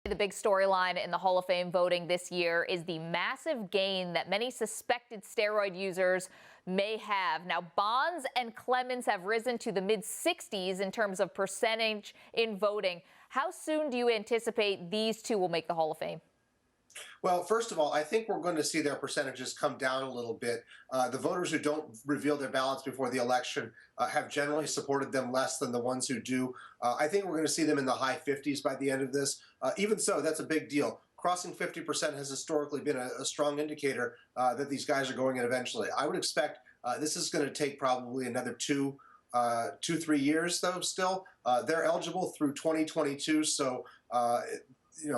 The big storyline in the Hall of Fame voting this year is the massive gain that many suspected steroid users may have. Now, Bonds and Clemens have risen to the mid-60s in terms of percentage in voting. How soon do you anticipate these two will make the Hall of Fame? Well, first of all, I think we're going to see their percentages come down a little bit. The voters who don't reveal their ballots before the election have generally supported them less than the ones who do. I think we're going to see them in the high 50s by the end of this. Even so, that's a big deal. Crossing 50% has historically been a strong indicator that these guys are going in eventually. I would expect this is going to take probably another 3 years, though, still. They're eligible through 2022, so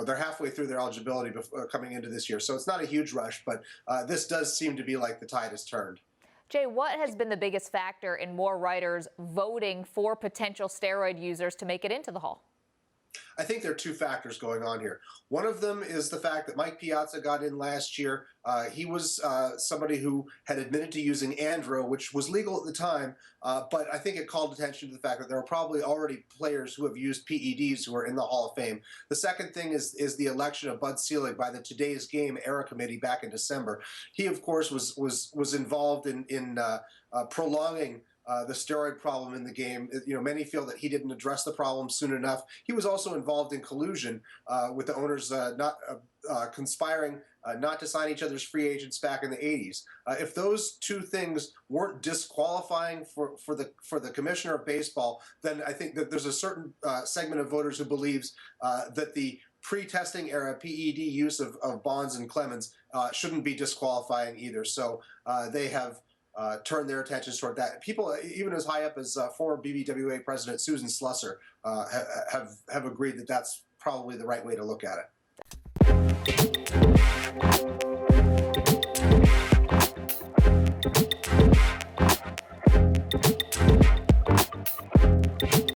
they're halfway through their eligibility before, coming into this year. So it's not a huge rush, but this does seem to be like the tide has turned. Jay, what has been the biggest factor in more writers voting for potential steroid users to make it into the Hall? I think there are two factors going on here. One of them is the fact that Mike Piazza got in last year. He was somebody who had admitted to using Andro, which was legal at the time, but I think it called attention to the fact that there were probably already players who have used PEDs who are in the Hall of Fame. The second thing is the election of Bud Selig by the Today's Game Era Committee back in December. He, of course, was involved in prolonging the steroid problem in the game. Many feel that he didn't address the problem soon enough. He was also involved in collusion with the owners not conspiring not to sign each other's free agents back in the 80s. If those two things weren't disqualifying for the commissioner of baseball, then I think that there's a certain segment of voters who believes that the pre-testing era PED use of Bonds and Clemens shouldn't be disqualifying either. So they have turn their attentions toward that. People, even as high up as former BBWA president Susan Slusser, have agreed that that's probably the right way to look at it.